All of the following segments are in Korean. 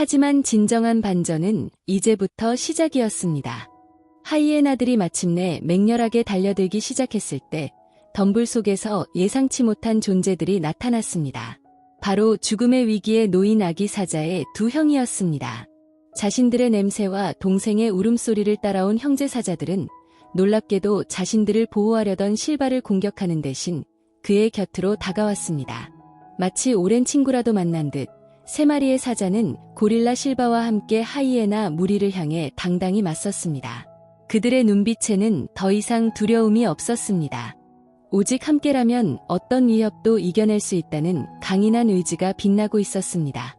하지만 진정한 반전은 이제부터 시작이었습니다. 하이에나들이 마침내 맹렬하게 달려들기 시작했을 때 덤불 속에서 예상치 못한 존재들이 나타났습니다. 바로 죽음의 위기에 놓인 아기 사자의 두 형이었습니다. 자신들의 냄새와 동생의 울음소리를 따라온 형제 사자들은 놀랍게도 자신들을 보호하려던 실바를 공격하는 대신 그의 곁으로 다가왔습니다. 마치 오랜 친구라도 만난 듯 세 마리의 사자는 고릴라 실바와 함께 하이에나 무리를 향해 당당히 맞섰습니다. 그들의 눈빛에는 더 이상 두려움이 없었습니다. 오직 함께라면 어떤 위협도 이겨낼 수 있다는 강인한 의지가 빛나고 있었습니다.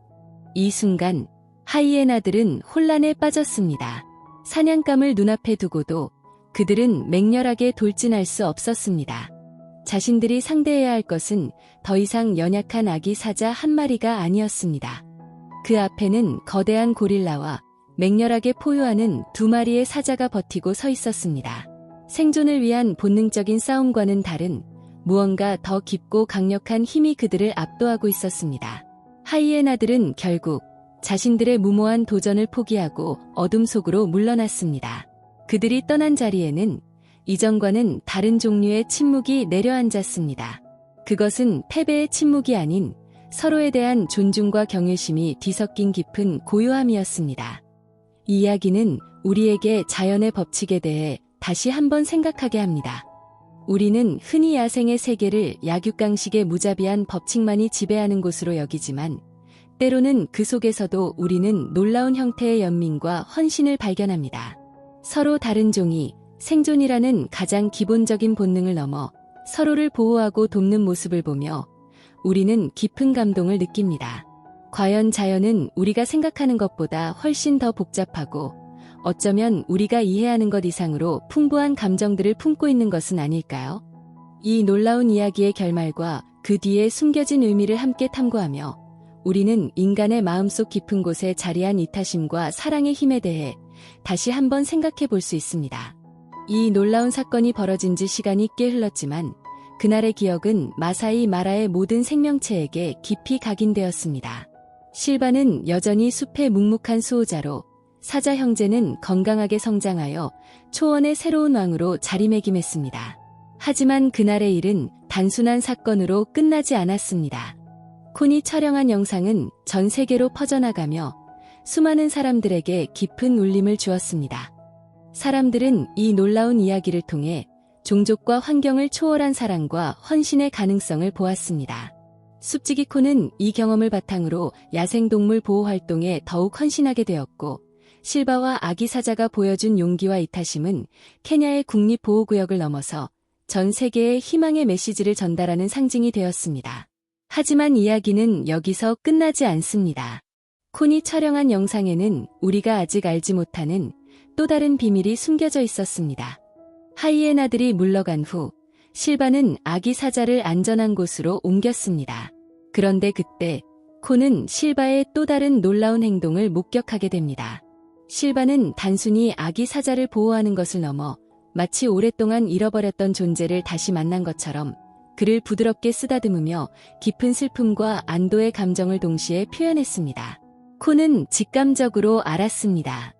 이 순간 하이에나들은 혼란에 빠졌습니다. 사냥감을 눈앞에 두고도 그들은 맹렬하게 돌진할 수 없었습니다. 자신들이 상대해야 할 것은 더 이상 연약한 아기 사자 한 마리가 아니었습니다. 그 앞에는 거대한 고릴라와 맹렬하게 포효하는 두 마리의 사자가 버티고 서 있었습니다. 생존을 위한 본능적인 싸움과는 다른 무언가 더 깊고 강력한 힘이 그들을 압도하고 있었습니다. 하이에나들은 결국 자신들의 무모한 도전을 포기하고 어둠 속으로 물러났습니다. 그들이 떠난 자리에는 이전과는 다른 종류의 침묵이 내려앉았습니다. 그것은 패배의 침묵이 아닌 서로에 대한 존중과 경외심이 뒤섞인 깊은 고요함이었습니다. 이 이야기는 우리에게 자연의 법칙에 대해 다시 한번 생각하게 합니다. 우리는 흔히 야생의 세계를 약육강식의 무자비한 법칙만이 지배하는 곳으로 여기지만 때로는 그 속에서도 우리는 놀라운 형태의 연민과 헌신을 발견합니다. 서로 다른 종이 생존이라는 가장 기본적인 본능을 넘어 서로를 보호하고 돕는 모습을 보며 우리는 깊은 감동을 느낍니다. 과연 자연은 우리가 생각하는 것보다 훨씬 더 복잡하고 어쩌면 우리가 이해하는 것 이상으로 풍부한 감정들을 품고 있는 것은 아닐까요? 이 놀라운 이야기의 결말과 그 뒤에 숨겨진 의미를 함께 탐구하며 우리는 인간의 마음속 깊은 곳에 자리한 이타심과 사랑의 힘에 대해 다시 한번 생각해 볼 수 있습니다. 이 놀라운 사건이 벌어진 지 시간이 꽤 흘렀지만 그날의 기억은 마사이 마라의 모든 생명체에게 깊이 각인되었습니다. 실바는 여전히 숲의 묵묵한 수호자로 사자 형제는 건강하게 성장하여 초원의 새로운 왕으로 자리매김했습니다. 하지만 그날의 일은 단순한 사건으로 끝나지 않았습니다. 콘이 촬영한 영상은 전 세계로 퍼져나가며 수많은 사람들에게 깊은 울림을 주었습니다. 사람들은 이 놀라운 이야기를 통해 종족과 환경을 초월한 사랑과 헌신의 가능성을 보았습니다. 숲지기 콘은 이 경험을 바탕으로 야생동물 보호 활동에 더욱 헌신하게 되었고 실바와 아기 사자가 보여준 용기와 이타심은 케냐의 국립보호구역을 넘어서 전 세계에 희망의 메시지를 전달하는 상징이 되었습니다. 하지만 이야기는 여기서 끝나지 않습니다. 콘이 촬영한 영상에는 우리가 아직 알지 못하는 또 다른 비밀이 숨겨져 있었습니다. 하이에나들이 물러간 후 실바는 아기 사자를 안전한 곳으로 옮겼습니다. 그런데 그때 콘은 실바의 또 다른 놀라운 행동을 목격하게 됩니다. 실바는 단순히 아기 사자를 보호하는 것을 넘어 마치 오랫동안 잃어버렸던 존재를 다시 만난 것처럼 그를 부드럽게 쓰다듬으며 깊은 슬픔과 안도의 감정을 동시에 표현했습니다. 콘은 직감적으로 알았습니다.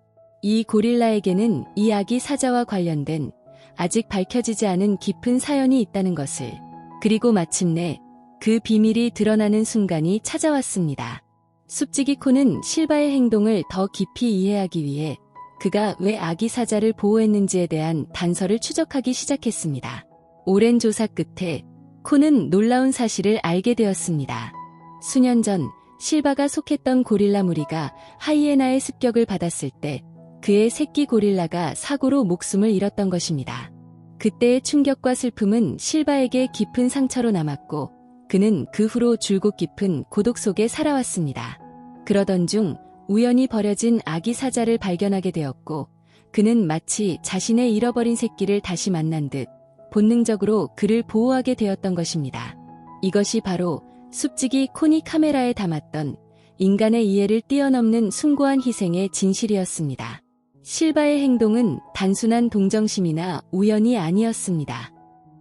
이 고릴라에게는 이 아기 사자와 관련된 아직 밝혀지지 않은 깊은 사연이 있다는 것을. 그리고 마침내 그 비밀이 드러나는 순간이 찾아왔습니다. 숲지기 콘은 실바의 행동을 더 깊이 이해하기 위해 그가 왜 아기 사자를 보호했는지에 대한 단서를 추적하기 시작했습니다. 오랜 조사 끝에 콘은 놀라운 사실을 알게 되었습니다. 수년 전 실바가 속했던 고릴라 무리가 하이에나의 습격을 받았을 때 그의 새끼 고릴라가 사고로 목숨을 잃었던 것입니다. 그때의 충격과 슬픔은 실바에게 깊은 상처로 남았고 그는 그 후로 줄곧 깊은 고독 속에 살아왔습니다. 그러던 중 우연히 버려진 아기 사자를 발견하게 되었고 그는 마치 자신의 잃어버린 새끼를 다시 만난 듯 본능적으로 그를 보호하게 되었던 것입니다. 이것이 바로 숲지기 콘이 카메라에 담았던 인간의 이해를 뛰어넘는 숭고한 희생의 진실이었습니다. 실바의 행동은 단순한 동정심이나 우연이 아니었습니다.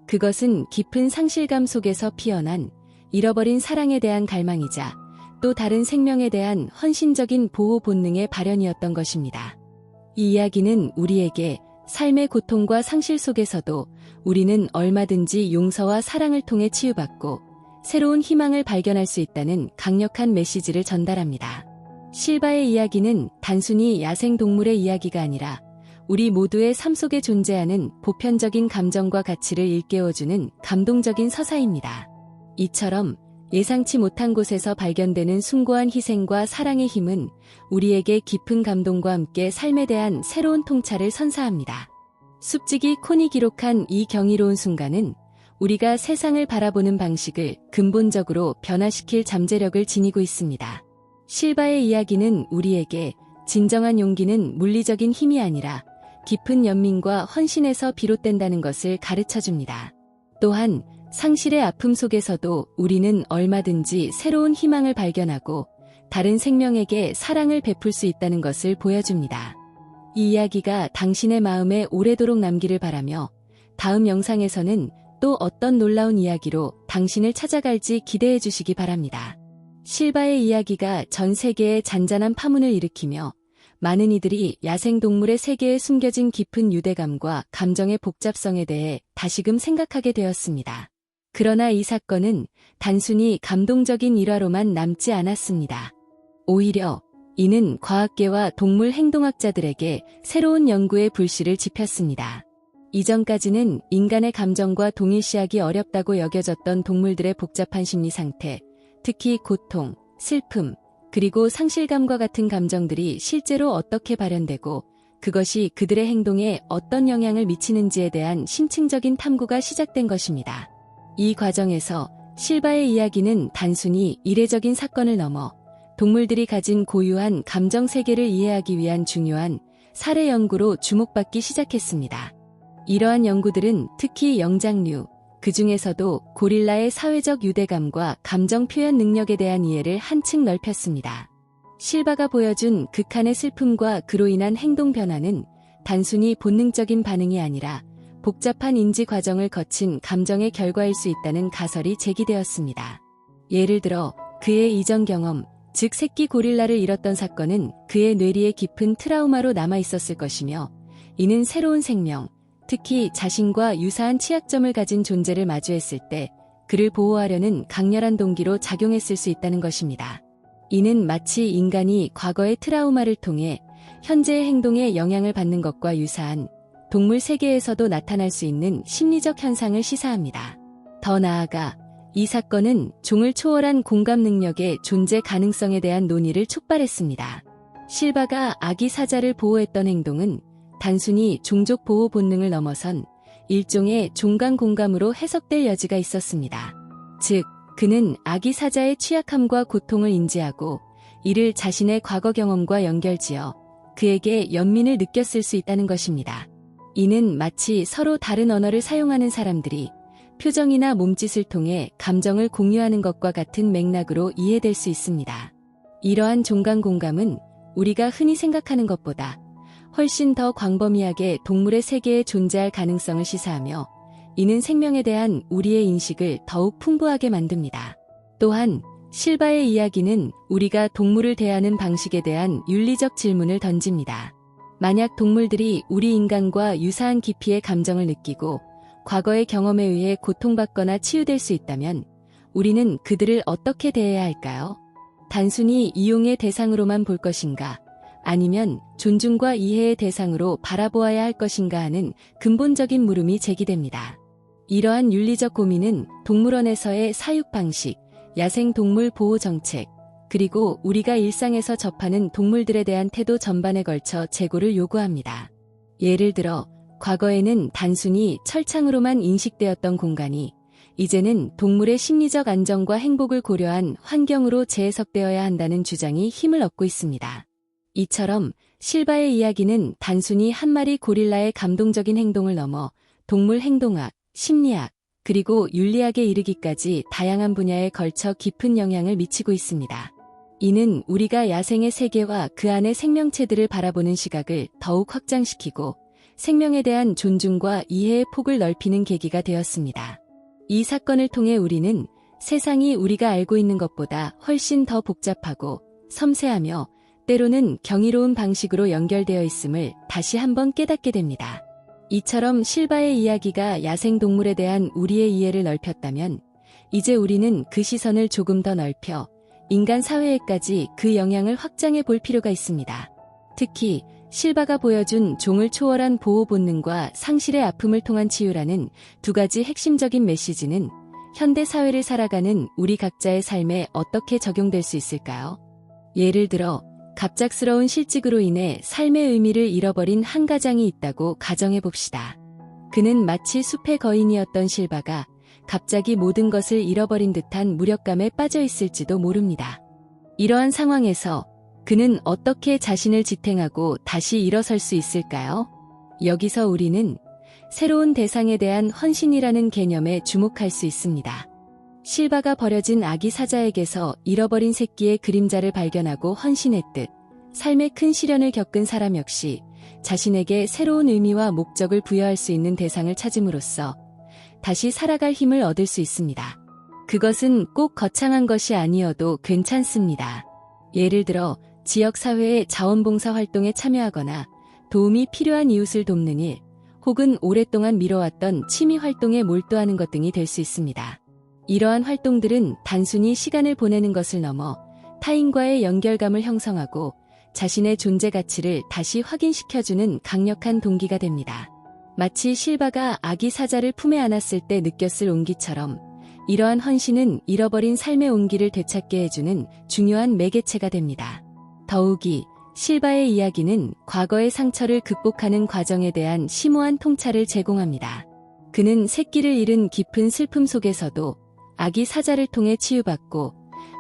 그것은 깊은 상실감 속에서 피어난 잃어버린 사랑에 대한 갈망이자 또 다른 생명에 대한 헌신적인 보호 본능의 발현이었던 것입니다. 이 이야기는 우리에게 삶의 고통과 상실 속에서도 우리는 얼마든지 용서와 사랑을 통해 치유받고 새로운 희망을 발견할 수 있다는 강력한 메시지를 전달합니다. 실바의 이야기는 단순히 야생동물의 이야기가 아니라 우리 모두의 삶 속에 존재하는 보편적인 감정과 가치를 일깨워주는 감동적인 서사입니다. 이처럼 예상치 못한 곳에서 발견되는 숭고한 희생과 사랑의 힘은 우리에게 깊은 감동과 함께 삶에 대한 새로운 통찰을 선사합니다. 숲지기 콘이 기록한 이 경이로운 순간은 우리가 세상을 바라보는 방식을 근본적으로 변화시킬 잠재력을 지니고 있습니다. 실바의 이야기는 우리에게 진정한 용기는 물리적인 힘이 아니라 깊은 연민과 헌신에서 비롯된다는 것을 가르쳐줍니다. 또한 상실의 아픔 속에서도 우리는 얼마든지 새로운 희망을 발견하고 다른 생명에게 사랑을 베풀 수 있다는 것을 보여줍니다. 이 이야기가 당신의 마음에 오래도록 남기를 바라며 다음 영상에서는 또 어떤 놀라운 이야기로 당신을 찾아갈지 기대해 주시기 바랍니다. 실바의 이야기가 전 세계에 잔잔한 파문을 일으키며 많은 이들이 야생동물의 세계에 숨겨진 깊은 유대감과 감정의 복잡성에 대해 다시금 생각하게 되었습니다. 그러나 이 사건은 단순히 감동적인 일화로만 남지 않았습니다. 오히려 이는 과학계와 동물 행동학자들에게 새로운 연구의 불씨를 지폈습니다. 이전까지는 인간의 감정과 동일시하기 어렵다고 여겨졌던 동물들의 복잡한 심리 상태, 특히 고통, 슬픔, 그리고 상실감과 같은 감정들이 실제로 어떻게 발현되고 그것이 그들의 행동에 어떤 영향을 미치는지에 대한 심층적인 탐구가 시작된 것입니다. 이 과정에서 실바의 이야기는 단순히 이례적인 사건을 넘어 동물들이 가진 고유한 감정 세계를 이해하기 위한 중요한 사례 연구로 주목받기 시작했습니다. 이러한 연구들은 특히 영장류, 그 중에서도 고릴라의 사회적 유대감과 감정 표현 능력에 대한 이해를 한층 넓혔습니다. 실바가 보여준 극한의 슬픔과 그로 인한 행동 변화는 단순히 본능적인 반응이 아니라 복잡한 인지 과정을 거친 감정의 결과일 수 있다는 가설이 제기되었습니다. 예를 들어 그의 이전 경험, 즉 새끼 고릴라를 잃었던 사건은 그의 뇌리에 깊은 트라우마로 남아 있었을 것이며 이는 새로운 생명, 특히 자신과 유사한 취약점을 가진 존재를 마주했을 때 그를 보호하려는 강렬한 동기로 작용했을 수 있다는 것입니다. 이는 마치 인간이 과거의 트라우마를 통해 현재의 행동에 영향을 받는 것과 유사한 동물 세계에서도 나타날 수 있는 심리적 현상을 시사합니다. 더 나아가 이 사건은 종을 초월한 공감 능력의 존재 가능성에 대한 논의를 촉발했습니다. 실바가 아기 사자를 보호했던 행동은 단순히 종족 보호 본능을 넘어선 일종의 종간 공감으로 해석될 여지가 있었습니다. 즉, 그는 아기 사자의 취약함과 고통을 인지하고 이를 자신의 과거 경험과 연결지어 그에게 연민을 느꼈을 수 있다는 것입니다. 이는 마치 서로 다른 언어를 사용하는 사람들이 표정이나 몸짓을 통해 감정을 공유하는 것과 같은 맥락으로 이해될 수 있습니다. 이러한 종간 공감은 우리가 흔히 생각하는 것보다 훨씬 더 광범위하게 동물의 세계에 존재할 가능성을 시사하며 이는 생명에 대한 우리의 인식을 더욱 풍부하게 만듭니다. 또한 실바의 이야기는 우리가 동물을 대하는 방식에 대한 윤리적 질문을 던집니다. 만약 동물들이 우리 인간과 유사한 깊이의 감정을 느끼고 과거의 경험에 의해 고통받거나 치유될 수 있다면 우리는 그들을 어떻게 대해야 할까요? 단순히 이용의 대상으로만 볼 것인가? 아니면 존중과 이해의 대상으로 바라보아야 할 것인가 하는 근본적인 물음이 제기됩니다. 이러한 윤리적 고민은 동물원에서의 사육 방식, 야생동물 보호 정책, 그리고 우리가 일상에서 접하는 동물들에 대한 태도 전반에 걸쳐 재고를 요구합니다. 예를 들어 과거에는 단순히 철창으로만 인식되었던 공간이 이제는 동물의 심리적 안정과 행복을 고려한 환경으로 재해석되어야 한다는 주장이 힘을 얻고 있습니다. 이처럼 실바의 이야기는 단순히 한 마리 고릴라의 감동적인 행동을 넘어 동물 행동학, 심리학, 그리고 윤리학에 이르기까지 다양한 분야에 걸쳐 깊은 영향을 미치고 있습니다. 이는 우리가 야생의 세계와 그 안의 생명체들을 바라보는 시각을 더욱 확장시키고 생명에 대한 존중과 이해의 폭을 넓히는 계기가 되었습니다. 이 사건을 통해 우리는 세상이 우리가 알고 있는 것보다 훨씬 더 복잡하고 섬세하며 때로는 경이로운 방식으로 연결되어 있음을 다시 한번 깨닫게 됩니다. 이처럼 실바의 이야기가 야생동물에 대한 우리의 이해를 넓혔다면 이제 우리는 그 시선을 조금 더 넓혀 인간 사회에까지 그 영향을 확장해 볼 필요가 있습니다. 특히 실바가 보여준 종을 초월한 보호 본능과 상실의 아픔을 통한 치유라는 두 가지 핵심적인 메시지는 현대 사회를 살아가는 우리 각자의 삶에 어떻게 적용될 수 있을까요? 예를 들어 갑작스러운 실직으로 인해 삶의 의미를 잃어버린 한 가장이 있다고 가정해 봅시다. 그는 마치 숲의 거인이었던 실바가 갑자기 모든 것을 잃어버린 듯한 무력감에 빠져 있을지도 모릅니다. 이러한 상황에서 그는 어떻게 자신을 지탱하고 다시 일어설 수 있을까요? 여기서 우리는 새로운 대상에 대한 헌신이라는 개념에 주목할 수 있습니다. 실바가 버려진 아기 사자에게서 잃어버린 새끼의 그림자를 발견하고 헌신했듯 삶의 큰 시련을 겪은 사람 역시 자신에게 새로운 의미와 목적을 부여할 수 있는 대상을 찾음으로써 다시 살아갈 힘을 얻을 수 있습니다. 그것은 꼭 거창한 것이 아니어도 괜찮습니다. 예를 들어 지역사회의 자원봉사 활동에 참여하거나 도움이 필요한 이웃을 돕는 일, 혹은 오랫동안 미뤄왔던 취미 활동에 몰두하는 것 등이 될 수 있습니다. 이러한 활동들은 단순히 시간을 보내는 것을 넘어 타인과의 연결감을 형성하고 자신의 존재 가치를 다시 확인시켜주는 강력한 동기가 됩니다. 마치 실바가 아기 사자를 품에 안았을 때 느꼈을 온기처럼 이러한 헌신은 잃어버린 삶의 온기를 되찾게 해주는 중요한 매개체가 됩니다. 더욱이 실바의 이야기는 과거의 상처를 극복하는 과정에 대한 심오한 통찰을 제공합니다. 그는 새끼를 잃은 깊은 슬픔 속에서도 아기 사자를 통해 치유받고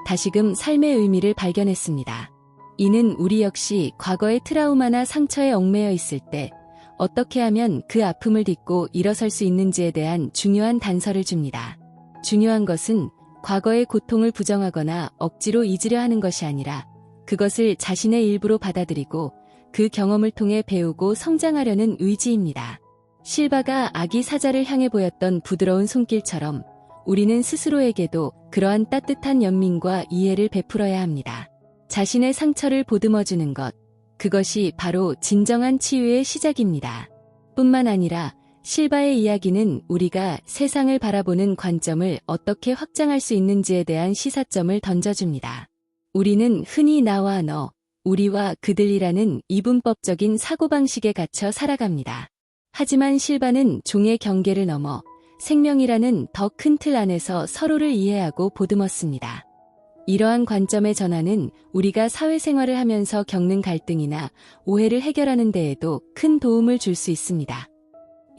다시금 삶의 의미를 발견했습니다. 이는 우리 역시 과거의 트라우마나 상처에 얽매여 있을 때 어떻게 하면 그 아픔을 딛고 일어설 수 있는지에 대한 중요한 단서를 줍니다. 중요한 것은 과거의 고통을 부정하거나 억지로 잊으려 하는 것이 아니라 그것을 자신의 일부로 받아들이고 그 경험을 통해 배우고 성장하려는 의지입니다. 실바가 아기 사자를 향해 보였던 부드러운 손길처럼 우리는 스스로에게도 그러한 따뜻한 연민과 이해를 베풀어야 합니다. 자신의 상처를 보듬어주는 것, 그것이 바로 진정한 치유의 시작입니다. 뿐만 아니라 실바의 이야기는 우리가 세상을 바라보는 관점을 어떻게 확장할 수 있는지에 대한 시사점을 던져줍니다. 우리는 흔히 나와 너, 우리와 그들이라는 이분법적인 사고방식에 갇혀 살아갑니다. 하지만 실바는 종의 경계를 넘어 생명이라는 더 큰 틀 안에서 서로를 이해하고 보듬었습니다. 이러한 관점의 전환은 우리가 사회생활을 하면서 겪는 갈등이나 오해를 해결하는 데에도 큰 도움을 줄 수 있습니다.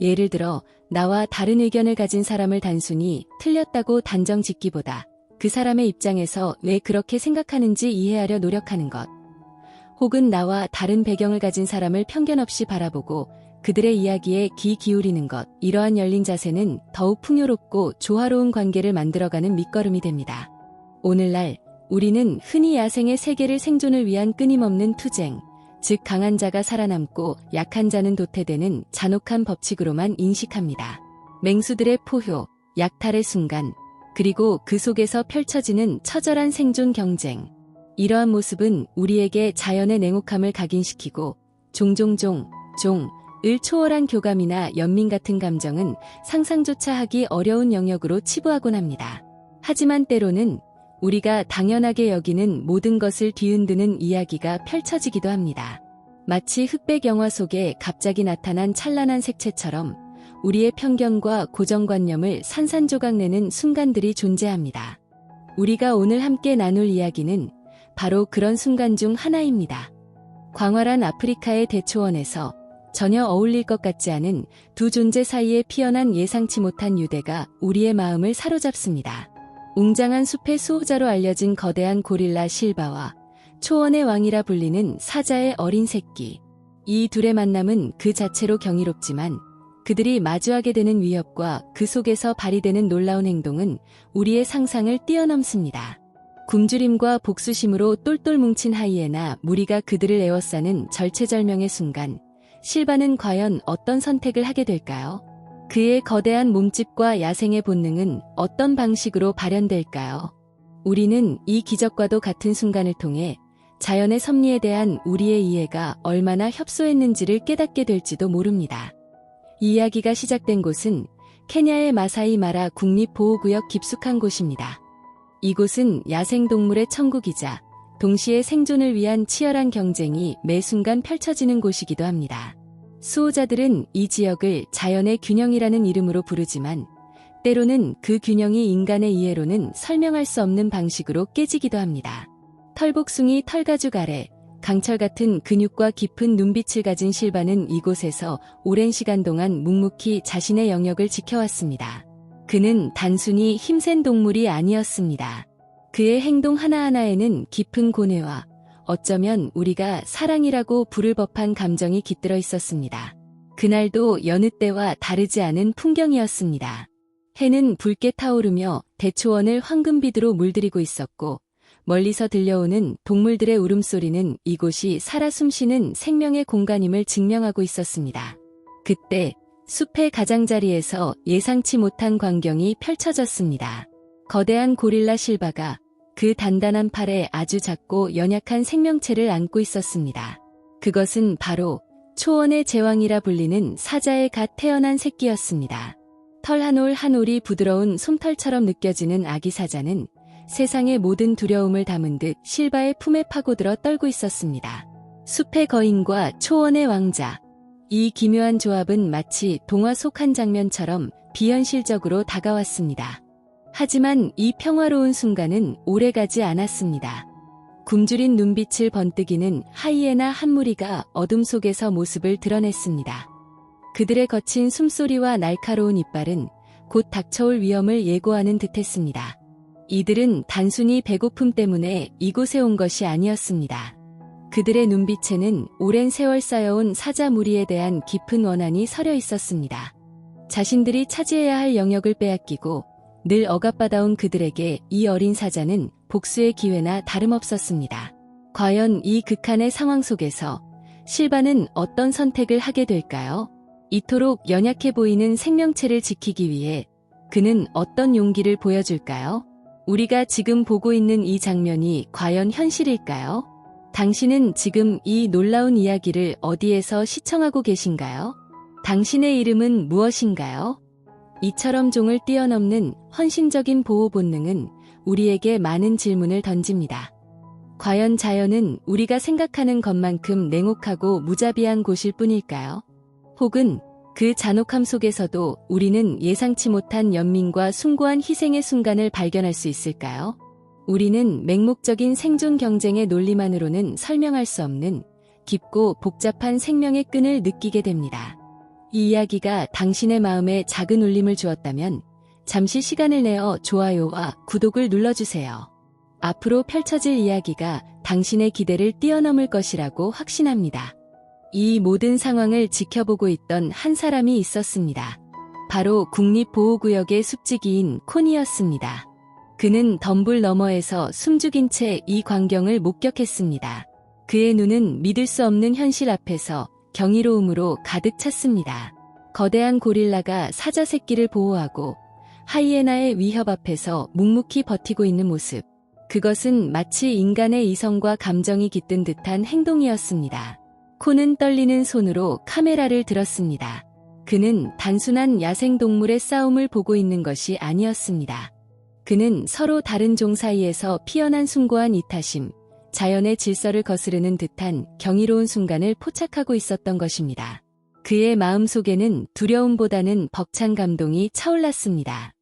예를 들어 나와 다른 의견을 가진 사람을 단순히 틀렸다고 단정 짓기보다 그 사람의 입장에서 왜 그렇게 생각하는지 이해하려 노력하는 것, 혹은 나와 다른 배경을 가진 사람을 편견 없이 바라보고 그들의 이야기에 귀 기울이는 것, 이러한 열린 자세는 더욱 풍요롭고 조화로운 관계를 만들어가는 밑거름이 됩니다. 오늘날 우리는 흔히 야생의 세계를 생존을 위한 끊임없는 투쟁, 즉 강한 자가 살아남고 약한 자는 도태되는 잔혹한 법칙으로만 인식합니다. 맹수들의 포효, 약탈의 순간, 그리고 그 속에서 펼쳐지는 처절한 생존 경쟁. 이러한 모습은 우리에게 자연의 냉혹함을 각인시키고 종을 초월한 교감이나 연민 같은 감정은 상상조차 하기 어려운 영역으로 치부하곤 합니다. 하지만 때로는 우리가 당연하게 여기는 모든 것을 뒤흔드는 이야기가 펼쳐지기도 합니다. 마치 흑백 영화 속에 갑자기 나타난 찬란한 색채처럼 우리의 편견과 고정관념을 산산조각내는 순간들이 존재합니다. 우리가 오늘 함께 나눌 이야기는 바로 그런 순간 중 하나입니다. 광활한 아프리카의 대초원에서 전혀 어울릴 것 같지 않은 두 존재 사이에 피어난 예상치 못한 유대가 우리의 마음을 사로잡습니다. 웅장한 숲의 수호자로 알려진 거대한 고릴라 실바와 초원의 왕이라 불리는 사자의 어린 새끼. 이 둘의 만남은 그 자체로 경이롭지만 그들이 마주하게 되는 위협과 그 속에서 발휘되는 놀라운 행동은 우리의 상상을 뛰어넘습니다. 굶주림과 복수심으로 똘똘 뭉친 하이에나 무리가 그들을 에워싸는 절체절명의 순간, 실바는 과연 어떤 선택을 하게 될까요? 그의 거대한 몸집과 야생의 본능은 어떤 방식으로 발현될까요? 우리는 이 기적과도 같은 순간을 통해 자연의 섭리에 대한 우리의 이해가 얼마나 협소했는지를 깨닫게 될지도 모릅니다. 이야기가 시작된 곳은 케냐의 마사이 마라 국립보호구역 깊숙한 곳입니다. 이곳은 야생동물의 천국이자 동시에 생존을 위한 치열한 경쟁이 매 순간 펼쳐지는 곳이기도 합니다. 수호자들은 이 지역을 자연의 균형이라는 이름으로 부르지만 때로는 그 균형이 인간의 이해로는 설명할 수 없는 방식으로 깨지기도 합니다. 털복숭이 털가죽 아래 강철 같은 근육과 깊은 눈빛을 가진 실바는 이곳에서 오랜 시간 동안 묵묵히 자신의 영역을 지켜왔습니다. 그는 단순히 힘센 동물이 아니었습니다. 그의 행동 하나하나에는 깊은 고뇌와 어쩌면 우리가 사랑이라고 부를 법한 감정이 깃들어 있었습니다. 그날도 여느 때와 다르지 않은 풍경이었습니다. 해는 붉게 타오르며 대초원을 황금빛으로 물들이고 있었고 멀리서 들려오는 동물들의 울음소리는 이곳이 살아 숨쉬는 생명의 공간임을 증명하고 있었습니다. 그때 숲의 가장자리에서 예상치 못한 광경이 펼쳐졌습니다. 거대한 고릴라 실바가 그 단단한 팔에 아주 작고 연약한 생명체를 안고 있었습니다. 그것은 바로 초원의 제왕이라 불리는 사자의 갓 태어난 새끼였습니다. 털 한 올 한 올이 부드러운 솜털처럼 느껴지는 아기 사자는 세상의 모든 두려움을 담은 듯 실바의 품에 파고들어 떨고 있었습니다. 숲의 거인과 초원의 왕자. 이 기묘한 조합은 마치 동화 속 한 장면처럼 비현실적으로 다가왔습니다. 하지만 이 평화로운 순간은 오래가지 않았습니다. 굶주린 눈빛을 번뜩이는 하이에나 한 무리가 어둠 속에서 모습을 드러냈습니다. 그들의 거친 숨소리와 날카로운 이빨은 곧 닥쳐올 위험을 예고하는 듯했습니다. 이들은 단순히 배고픔 때문에 이곳에 온 것이 아니었습니다. 그들의 눈빛에는 오랜 세월 쌓여온 사자 무리에 대한 깊은 원한이 서려 있었습니다. 자신들이 차지해야 할 영역을 빼앗기고 늘 억압받아온 그들에게 이 어린 사자는 복수의 기회나 다름없었습니다. 과연 이 극한의 상황 속에서 실바는 어떤 선택을 하게 될까요? 이토록 연약해 보이는 생명체를 지키기 위해 그는 어떤 용기를 보여줄까요? 우리가 지금 보고 있는 이 장면이 과연 현실일까요? 당신은 지금 이 놀라운 이야기를 어디에서 시청하고 계신가요? 당신의 이름은 무엇인가요? 이처럼 종을 뛰어넘는 헌신적인 보호 본능은 우리에게 많은 질문을 던집니다. 과연 자연은 우리가 생각하는 것만큼 냉혹하고 무자비한 곳일 뿐일까요? 혹은 그 잔혹함 속에서도 우리는 예상치 못한 연민과 숭고한 희생의 순간을 발견할 수 있을까요? 우리는 맹목적인 생존 경쟁의 논리만으로는 설명할 수 없는 깊고 복잡한 생명의 끈을 느끼게 됩니다. 이 이야기가 당신의 마음에 작은 울림을 주었다면 잠시 시간을 내어 좋아요와 구독을 눌러주세요. 앞으로 펼쳐질 이야기가 당신의 기대를 뛰어넘을 것이라고 확신합니다. 이 모든 상황을 지켜보고 있던 한 사람이 있었습니다. 바로 국립보호구역의 숲지기인 콘이었습니다. 그는 덤불 너머에서 숨죽인 채 이 광경을 목격했습니다. 그의 눈은 믿을 수 없는 현실 앞에서 경이로움으로 가득 찼습니다. 거대한 고릴라가 사자 새끼를 보호하고 하이에나의 위협 앞에서 묵묵히 버티고 있는 모습. 그것은 마치 인간의 이성과 감정이 깃든 듯한 행동이었습니다. 콘은 떨리는 손으로 카메라를 들었습니다. 그는 단순한 야생동물의 싸움을 보고 있는 것이 아니었습니다. 그는 서로 다른 종 사이에서 피어난 숭고한 이타심, 자연의 질서를 거스르는 듯한 경이로운 순간을 포착하고 있었던 것입니다. 그의 마음속에는 두려움보다는 벅찬 감동이 차올랐습니다.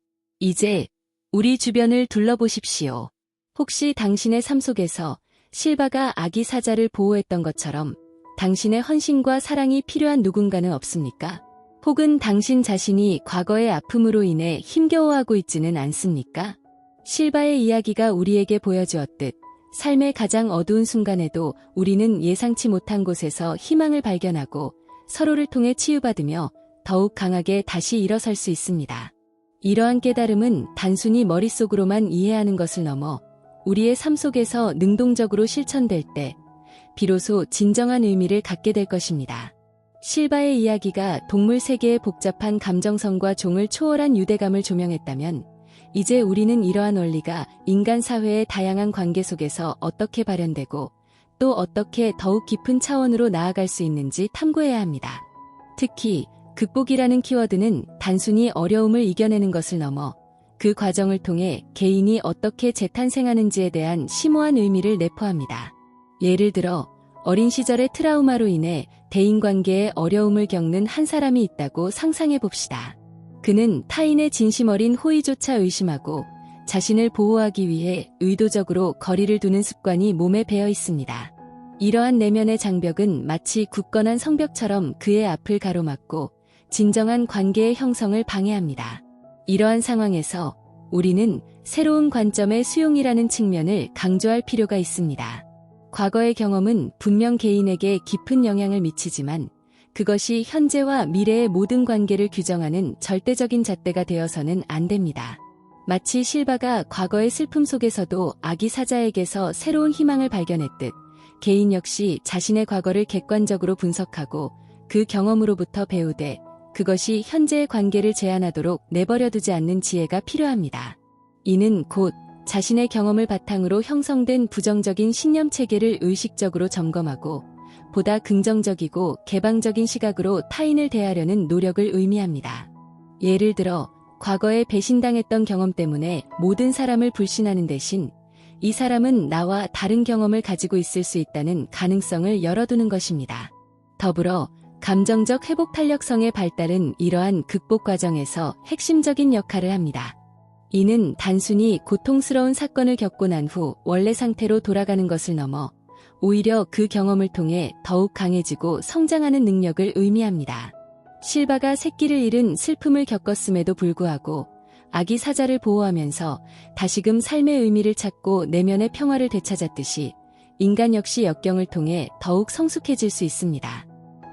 이제 우리 주변을 둘러보십시오. 혹시 당신의 삶 속에서 실바가 아기 사자를 보호했던 것처럼 당신의 헌신과 사랑이 필요한 누군가는 없습니까? 혹은 당신 자신이 과거의 아픔으로 인해 힘겨워하고 있지는 않습니까? 실바의 이야기가 우리에게 보여주었듯 삶의 가장 어두운 순간에도 우리는 예상치 못한 곳에서 희망을 발견하고 서로를 통해 치유받으며 더욱 강하게 다시 일어설 수 있습니다. 이러한 깨달음은 단순히 머릿속으로만 이해하는 것을 넘어 우리의 삶 속에서 능동적으로 실천될 때 비로소 진정한 의미를 갖게 될 것입니다. 실바의 이야기가 동물 세계의 복잡한 감정선과 종을 초월한 유대감을 조명했다면, 이제 우리는 이러한 원리가 인간 사회의 다양한 관계 속에서 어떻게 발현되고 또 어떻게 더욱 깊은 차원으로 나아갈 수 있는지 탐구해야 합니다. 특히 극복이라는 키워드는 단순히 어려움을 이겨내는 것을 넘어 그 과정을 통해 개인이 어떻게 재탄생하는지에 대한 심오한 의미를 내포합니다. 예를 들어 어린 시절의 트라우마로 인해 대인관계에 어려움을 겪는 한 사람이 있다고 상상해 봅시다. 그는 타인의 진심 어린 호의조차 의심하고 자신을 보호하기 위해 의도적으로 거리를 두는 습관이 몸에 배어 있습니다. 이러한 내면의 장벽은 마치 굳건한 성벽처럼 그의 앞을 가로막고 진정한 관계의 형성을 방해합니다. 이러한 상황에서 우리는 새로운 관점의 수용이라는 측면을 강조할 필요가 있습니다. 과거의 경험은 분명 개인에게 깊은 영향을 미치지만 그것이 현재와 미래의 모든 관계를 규정하는 절대적인 잣대가 되어서는 안 됩니다. 마치 실바가 과거의 슬픔 속에서도 아기 사자에게서 새로운 희망을 발견했듯 개인 역시 자신의 과거를 객관적으로 분석하고 그 경험으로부터 배우되 그것이 현재의 관계를 제한하도록 내버려두지 않는 지혜가 필요합니다. 이는 곧 자신의 경험을 바탕으로 형성된 부정적인 신념 체계를 의식적으로 점검하고 보다 긍정적이고 개방적인 시각으로 타인을 대하려는 노력을 의미합니다. 예를 들어 과거에 배신당했던 경험 때문에 모든 사람을 불신하는 대신 이 사람은 나와 다른 경험을 가지고 있을 수 있다는 가능성을 열어두는 것입니다. 더불어 감정적 회복 탄력성의 발달은 이러한 극복 과정에서 핵심적인 역할을 합니다. 이는 단순히 고통스러운 사건을 겪고 난 후 원래 상태로 돌아가는 것을 넘어 오히려 그 경험을 통해 더욱 강해지고 성장하는 능력을 의미합니다. 실바가 새끼를 잃은 슬픔을 겪었음에도 불구하고 아기 사자를 보호하면서 다시금 삶의 의미를 찾고 내면의 평화를 되찾았듯이 인간 역시 역경을 통해 더욱 성숙해질 수 있습니다.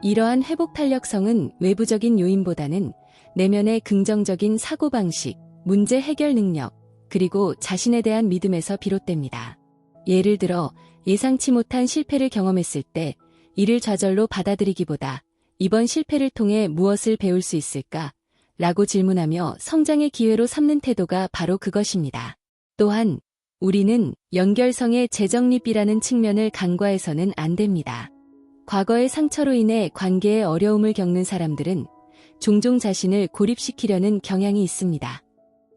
이러한 회복 탄력성은 외부적인 요인보다는 내면의 긍정적인 사고방식, 문제 해결 능력, 그리고 자신에 대한 믿음에서 비롯됩니다. 예를 들어 예상치 못한 실패를 경험했을 때 이를 좌절로 받아들이기보다 이번 실패를 통해 무엇을 배울 수 있을까? 라고 질문하며 성장의 기회로 삼는 태도가 바로 그것입니다. 또한 우리는 연결성의 재정립이라는 측면을 간과해서는 안 됩니다. 과거의 상처로 인해 관계에 어려움을 겪는 사람들은 종종 자신을 고립시키려는 경향이 있습니다.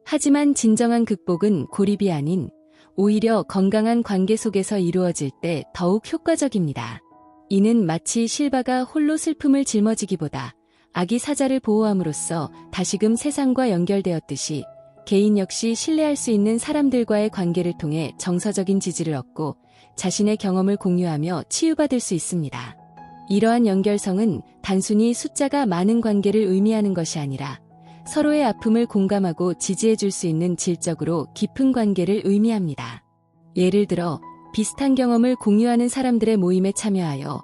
하지만 진정한 극복은 고립이 아닌 오히려 건강한 관계 속에서 이루어질 때 더욱 효과적입니다. 이는 마치 실바가 홀로 슬픔을 짊어지기보다 아기 사자를 보호함으로써 다시금 세상과 연결되었듯이 개인 역시 신뢰할 수 있는 사람들과의 관계를 통해 정서적인 지지를 얻고 자신의 경험을 공유하며 치유받을 수 있습니다. 이러한 연결성은 단순히 숫자가 많은 관계를 의미하는 것이 아니라 서로의 아픔을 공감하고 지지해 줄 수 있는 질적으로 깊은 관계를 의미합니다. 예를 들어 비슷한 경험을 공유하는 사람들의 모임에 참여하여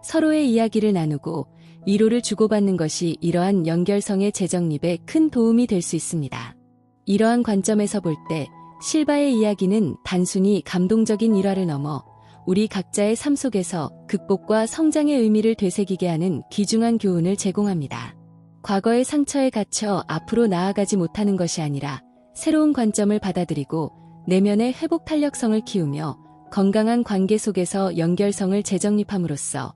서로의 이야기를 나누고 위로를 주고받는 것이 이러한 연결성의 재정립에 큰 도움이 될 수 있습니다. 이러한 관점에서 볼 때 실바의 이야기는 단순히 감동적인 일화를 넘어 우리 각자의 삶 속에서 극복과 성장의 의미를 되새기게 하는 귀중한 교훈을 제공합니다. 과거의 상처에 갇혀 앞으로 나아가지 못하는 것이 아니라 새로운 관점을 받아들이고 내면의 회복 탄력성을 키우며 건강한 관계 속에서 연결성을 재정립함으로써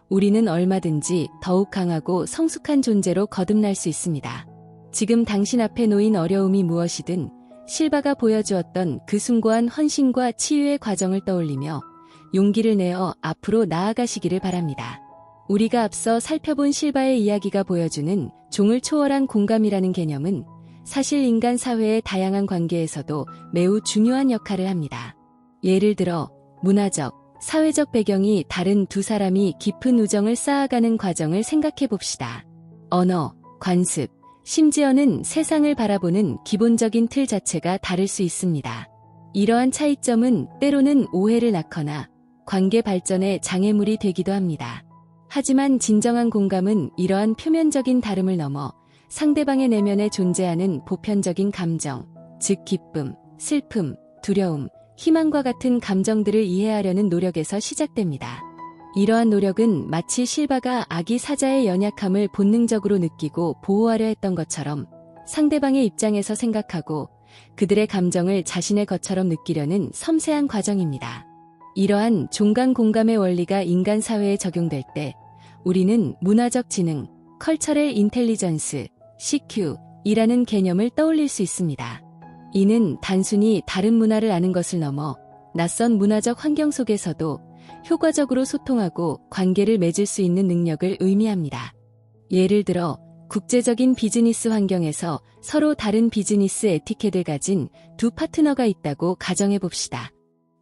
우리는 얼마든지 더욱 강하고 성숙한 존재로 거듭날 수 있습니다. 지금 당신 앞에 놓인 어려움이 무엇이든 실바가 보여주었던 그 숭고한 헌신과 치유의 과정을 떠올리며 용기를 내어 앞으로 나아가시기를 바랍니다. 우리가 앞서 살펴본 실바의 이야기가 보여주는 종을 초월한 공감이라는 개념은 사실 인간 사회의 다양한 관계에서도 매우 중요한 역할을 합니다. 예를 들어 문화적, 사회적 배경이 다른 두 사람이 깊은 우정을 쌓아가는 과정을 생각해 봅시다. 언어, 관습, 심지어는 세상을 바라보는 기본적인 틀 자체가 다를 수 있습니다. 이러한 차이점은 때로는 오해를 낳거나 관계 발전에 장애물이 되기도 합니다. 하지만 진정한 공감은 이러한 표면적인 다름을 넘어 상대방의 내면에 존재하는 보편적인 감정, 즉 기쁨, 슬픔, 두려움, 희망과 같은 감정들을 이해하려는 노력에서 시작됩니다. 이러한 노력은 마치 실바가 아기 사자의 연약함을 본능적으로 느끼고 보호하려 했던 것처럼 상대방의 입장에서 생각하고 그들의 감정을 자신의 것처럼 느끼려는 섬세한 과정입니다. 이러한 종간 공감의 원리가 인간 사회에 적용될 때 우리는 문화적 지능, 컬처럴 인텔리전스, CQ이라는 개념을 떠올릴 수 있습니다. 이는 단순히 다른 문화를 아는 것을 넘어 낯선 문화적 환경 속에서도 효과적으로 소통하고 관계를 맺을 수 있는 능력을 의미합니다. 예를 들어 국제적인 비즈니스 환경에서 서로 다른 비즈니스 에티켓을 가진 두 파트너가 있다고 가정해 봅시다.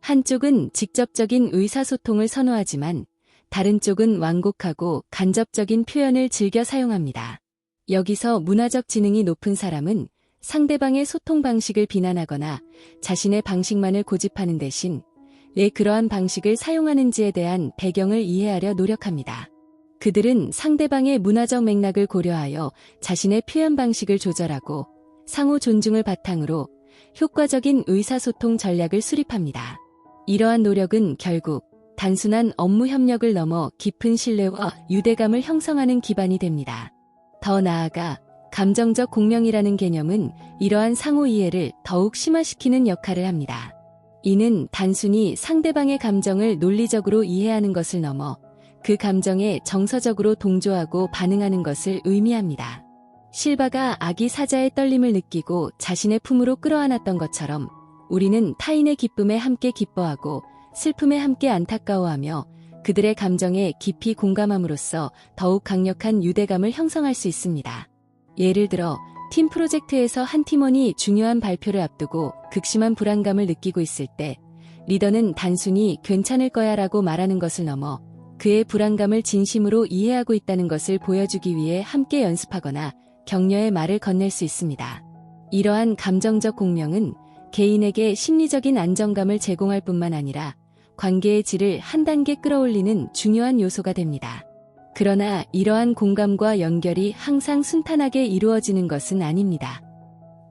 한쪽은 직접적인 의사소통을 선호하지만 다른 쪽은 완곡하고 간접적인 표현을 즐겨 사용합니다. 여기서 문화적 지능이 높은 사람은 상대방의 소통 방식을 비난하거나 자신의 방식만을 고집하는 대신 왜 그러한 방식을 사용하는지에 대한 배경을 이해하려 노력합니다. 그들은 상대방의 문화적 맥락을 고려하여 자신의 표현 방식을 조절하고 상호 존중을 바탕으로 효과적인 의사소통 전략을 수립합니다. 이러한 노력은 결국 단순한 업무 협력을 넘어 깊은 신뢰와 유대감을 형성하는 기반이 됩니다. 더 나아가 감정적 공명이라는 개념은 이러한 상호 이해를 더욱 심화시키는 역할을 합니다. 이는 단순히 상대방의 감정을 논리적으로 이해하는 것을 넘어 그 감정에 정서적으로 동조하고 반응하는 것을 의미합니다. 실바가 아기 사자의 떨림을 느끼고 자신의 품으로 끌어안았던 것처럼 우리는 타인의 기쁨에 함께 기뻐하고 슬픔에 함께 안타까워하며 그들의 감정에 깊이 공감함으로써 더욱 강력한 유대감을 형성할 수 있습니다. 예를 들어 팀 프로젝트에서 한 팀원이 중요한 발표를 앞두고 극심한 불안감을 느끼고 있을 때 리더는 단순히 괜찮을 거야 라고 말하는 것을 넘어 그의 불안감을 진심으로 이해하고 있다는 것을 보여주기 위해 함께 연습하거나 격려의 말을 건넬 수 있습니다. 이러한 감정적 공명은 개인에게 심리적인 안정감을 제공할 뿐만 아니라 관계의 질을 한 단계 끌어올리는 중요한 요소가 됩니다. 그러나 이러한 공감과 연결이 항상 순탄하게 이루어지는 것은 아닙니다.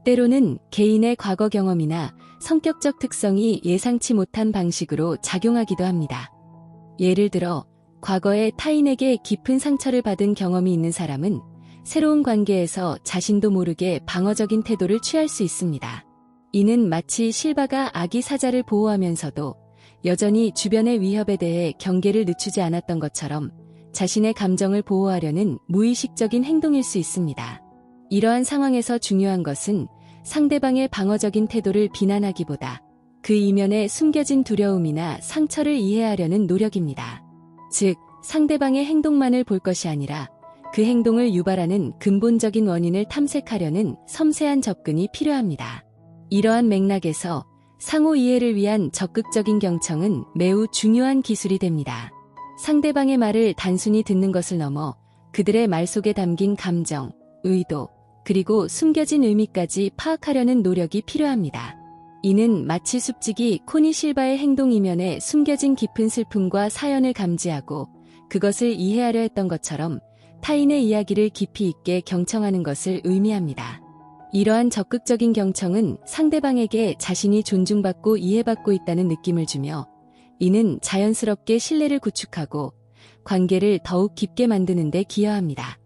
때로는 개인의 과거 경험이나 성격적 특성이 예상치 못한 방식으로 작용하기도 합니다. 예를 들어 과거에 타인에게 깊은 상처를 받은 경험이 있는 사람은 새로운 관계에서 자신도 모르게 방어적인 태도를 취할 수 있습니다. 이는 마치 실바가 아기 사자를 보호하면서도 여전히 주변의 위협에 대해 경계를 늦추지 않았던 것처럼 자신의 감정을 보호하려는 무의식적인 행동일 수 있습니다. 이러한 상황에서 중요한 것은 상대방의 방어적인 태도를 비난하기보다 그 이면에 숨겨진 두려움이나 상처를 이해하려는 노력입니다. 즉, 상대방의 행동만을 볼 것이 아니라 그 행동을 유발하는 근본적인 원인을 탐색하려는 섬세한 접근이 필요합니다. 이러한 맥락에서 상호 이해를 위한 적극적인 경청은 매우 중요한 기술이 됩니다. 상대방의 말을 단순히 듣는 것을 넘어 그들의 말 속에 담긴 감정, 의도, 그리고 숨겨진 의미까지 파악하려는 노력이 필요합니다. 이는 마치 숲지기 코니 실바의 행동 이면에 숨겨진 깊은 슬픔과 사연을 감지하고 그것을 이해하려 했던 것처럼 타인의 이야기를 깊이 있게 경청하는 것을 의미합니다. 이러한 적극적인 경청은 상대방에게 자신이 존중받고 이해받고 있다는 느낌을 주며 이는 자연스럽게 신뢰를 구축하고 관계를 더욱 깊게 만드는 데 기여합니다.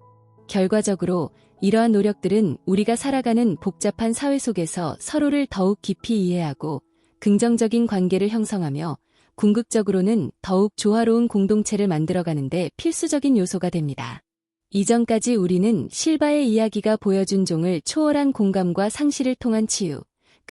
결과적으로 이러한 노력들은 우리가 살아가는 복잡한 사회 속에서 서로를 더욱 깊이 이해하고 긍정적인 관계를 형성하며 궁극적으로는 더욱 조화로운 공동체를 만들어가는 데 필수적인 요소가 됩니다. 이전까지 우리는 실바의 이야기가 보여준 종을 초월한 공감과 상실을 통한 치유,